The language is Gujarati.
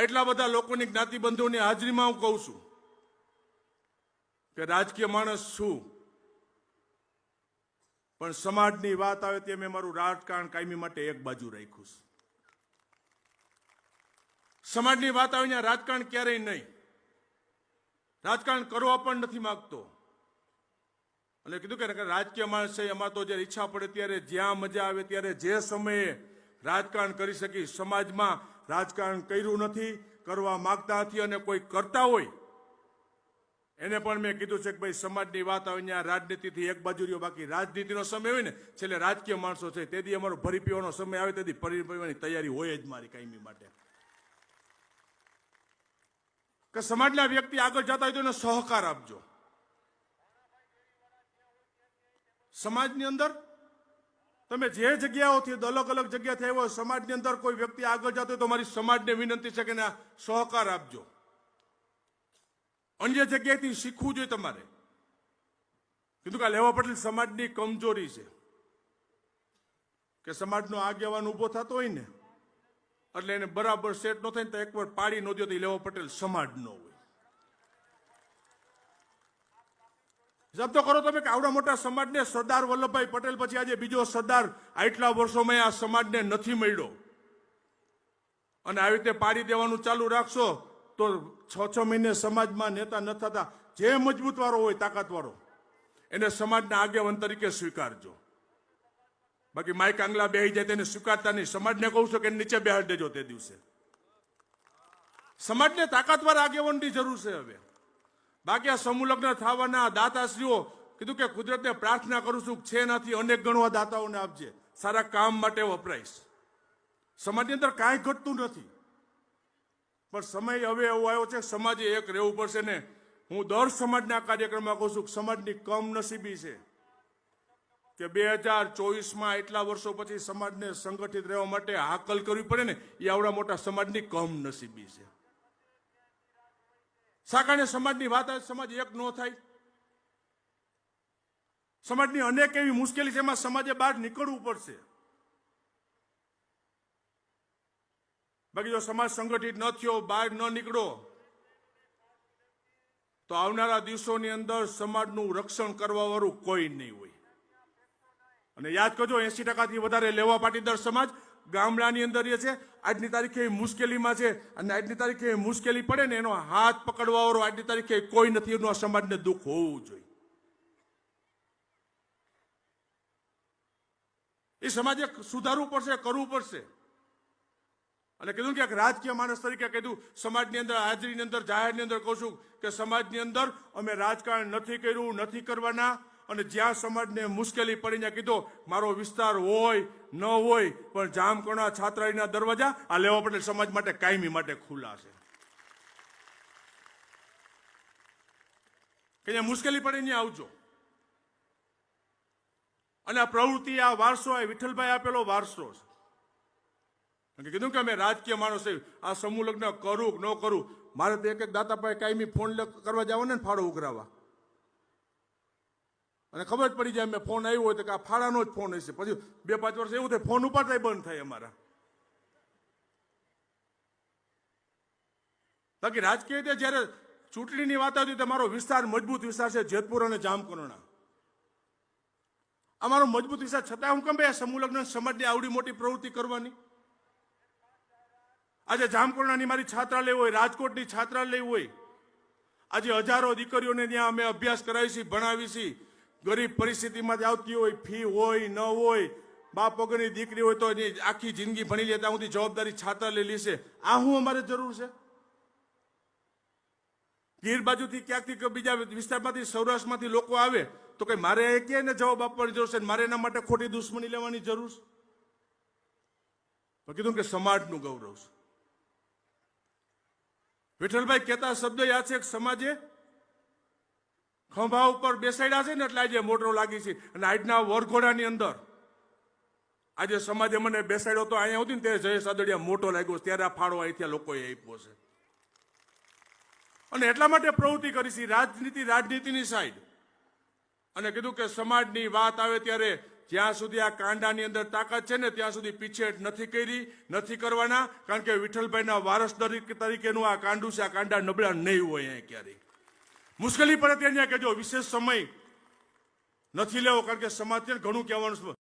એટલા બધા લોકોની જ્ઞાતિબંધુઓની હાજરીમાં હું કહું છું કે રાજકીય માણસ છું, પણ સમાજની વાત આવે તે મેં મારું રાજકારણ કાયમી માટે એક બાજુ રાખ્યું છે. સમાજની વાત આવે ત્યાં રાજકારણ ક્યારેય નહીં, રાજકારણ કરવા પણ નથી માંગતો. એટલે કીધું કે રાજકીય માણસ છે, એમાં તો જ્યારે ઈચ્છા પડે ત્યારે જ્યાં મજા આવે ત્યારે જે સમયે રાજકારણ કરી શકી. સમાજમાં રાજકારણ કર્યું નથી, કરવા માંગતા નથી, અને કોઈ કરતા હોય એને પણ મેં કીધું છે કે ભાઈ સમાજની વાત આવે ત્યાં રાજનીતિથી એક બાજુ રહ્યો, બાકી રાજનીતિનો સમય હોય ને છેલ્લે રાજકીય માણસો છે તેથી અમારો ભરી પીવાનો સમય આવે તેથી ભરી પીવાની તૈયારી હોય જ મારી કાયમી માટે. કે સમાજના વ્યક્તિ આગળ જતા હોય તો એને સહકાર આપજો. સમાજની અંદર તમે જે જગ્યાઓથી અલગ અલગ જગ્યાથી આવ્યો, સમાજની અંદર કોઈ વ્યક્તિ આગળ જતો હોય તો મારી સમાજને વિનંતી છે કે એને સહકાર આપજો. અન્ય જગ્યાએથી શીખવું જોઈએ તમારે. કીધું કે લેવા પટેલ સમાજની કમજોરી છે કે સમાજનો આગેવાન ઉભો થતો હોય ને એટલે એને બરાબર સેટ ન થાય ને તો એકવાર પાડી ન દો તો લેવા પટેલ સમાજ ન હોય. શબ્દો કરો તમે કે આવડા મોટા સમાજને સરદાર વલ્લભભાઈ પટેલ પછી આજે બીજો સરદાર આટલા વર્ષોમાં આ સમાજને નથી મળ્યો, અને આવી રીતે પાડી દેવાનું ચાલુ રાખશો તો 6 મહિને સમાજમાં નેતા ન થતા જે મજબૂત વાળો હોય, તાકાત વાળો, એને સમાજના આગેવાન તરીકે સ્વીકારજો. બાકી માઇક આંગલા બેહી જાય તેને સ્વીકારતા નહીં. સમાજને કહું છું કે નીચે બેહાડી દેજો તે દિવસે. સમાજને તાકાતવાર આગેવાનની જરૂર છે હવે. બાકી આ સમૂહ લગ્ન થવાના દાતાશ્રીઓ કીધું કે કુદરતને પ્રાર્થના કરું છું છે નથી, અનેક ગણવા દાતાઓને આપજે, સારા કામ માટે વપરાઈશ. સમાજની અંદર કાંઈ ઘટતું નથી, પણ સમય હવે એવો આવ્યો છે સમાજે એક રહેવું પડશે ને. હું દર સમાજના કાર્યક્રમમાં કહું છું સમાજની કમનસીબી છે કે 2024માં એટલા વર્ષો પછી સમાજને સંગઠિત રહેવા માટે હાકલ કરવી પડે ને, એ આવડા મોટા સમાજની કમનસીબી છે. સાકાને સમાજની વાત આવે સમાજ એક ન થાય. સમાજની અનેક એવી મુશ્કેલી છે, એમાં સમાજે બહાર નીકળવું પડશે. બાકી જો સમાજ સંગઠિત ન થયો, બહાર ન નીકળો તો આવનારા દિવસોની અંદર સમાજનું રક્ષણ કરવા વાળું કોઈ નહીં હોય. અને યાદ કરજો 80%થી વધારે લેવા પાટીદાર સમાજ ગામડાની અંદર એ છે. આજની તારીખે મુશ્કેલીમાં છે, અને આજની તારીખે મુશ્કેલી પડે ને એનો હાથ પકડવા વાળો આજની તારીખે કોઈ નથી. એનું આ સમાજને દુઃખ હોવું જોઈએ. એ સમાજે સુધારવું પડશે, કરવું પડશે. અને કીધું કે રાજકીય માણસ તરીકે કીધું સમાજની અંદર હાજરીની અંદર જાહેરની અંદર કહું છું કે સમાજની અંદર અમે રાજકારણ નથી કર્યું, નથી કરવાના. અને જ્યાં સમાજને મુશ્કેલી પડીને કીધું મારો વિસ્તાર હોય ન હોય પણ જામકણા છાત્રાલયના દરવાજા આ લેવા પટેલ સમાજ માટે કાયમી માટે ખુલ્લા છે. કે જ્યાં મુશ્કેલી પડે ત્યાં આવજો. અને આ પ્રવૃત્તિ, આ વારસો, આ વિઠ્ઠલભાઈ આપેલો વારસો છે. કીધું કે અમે રાજકીય માણસ છે, આ સમૂહ લગ્ન કરું કે ન કરું, મારે તો એક દાતા પાસે કાયમી ફોન કરવા જવાનો ને ફાળો ઉઘરાવા, અને ખબર જ પડી જાય મેં ફોન આવ્યો હોય તો કે આ ફાળાનો જ ફોન હશે. પછી 2-5 વર્ષ એવું થાય ફોન ઉપાડતા બંધ થાય અમારા. બાકી રાજકીય રીતે જયારે ચૂંટણીની વાત આવતી તો મારો વિસ્તાર મજબૂત વિસ્તાર છે, જેતપુર અને જામકરણા. અમારો મજબૂત વિસ્તાર છતાં હું કેમ ભાઈ સમૂહ લગ્ન સમાજની આવડી મોટી પ્રવૃત્તિ કરવાની. આજે જામકરણાની મારી છાત્રાલય હોય, રાજકોટની છાત્રાલય હોય, આજે હજારો દીકરીઓને ત્યાં અમે અભ્યાસ કરાવી છીએ, ભણાવી છીએ. ગરીબ પરિસ્થિતિમાંથી આવતી હોય, ફી હોય ન હોય, બાપ વગરની દીકરી હોય તો એની આખી જિંદગી ભણી લે ત્યાં સુધી જવાબદારી છાત્રાલય લેશે. આ શું અમારે જરૂર છે? ગીર બાજુથી ક્યાંકથી બીજા વિસ્તારમાંથી, સૌરાષ્ટ્રમાંથી લોકો આવે તો કઈ મારે ક્યાં ને જવાબ આપવાની જરૂર છે? મારે એના માટે ખોટી દુશ્મની લેવાની જરૂર છે? તો કીધું કે સમાજનું ગૌરવ છે. વિઠ્ઠલભાઈ કહેતા શબ્દ યાદ છે, સમાજે ખંભા ઉપર બેસાડ્યા છે ને એટલે આજે મોટરો લાગી છે. અને આજના વરઘોડાની અંદર આજે સમાજે મને બેસાડ્યો તો અહીંયા આવતી ને ત્યારે જયેશ આદડિયા મોટો લાગ્યો, ત્યારે આ ફાળો અહીંથી લોકોએ આપ્યો છે. અને એટલા માટે પ્રવૃત્તિ કરી છે રાજનીતિની સાઈડ. અને કીધું કે સમાજની વાત આવે ત્યારે જ્યાં સુધી આ કાંડાની અંદર તાકાત છે ને ત્યાં સુધી પીછેહટ નથી કરી, નથી કરવાના. કારણ કે વિઠ્ઠલભાઈના વારસ તરીકેનું આ કાંડું છે. આ કાંડા નબળા નહીં હોય અહીંયા ક્યારેય. મુશ્કેલી પડે ત્યાં કહેજો, વિશેષ સમય નથી લેવો, કારણ કે સમાજ ઘણું કહેવાનું છે.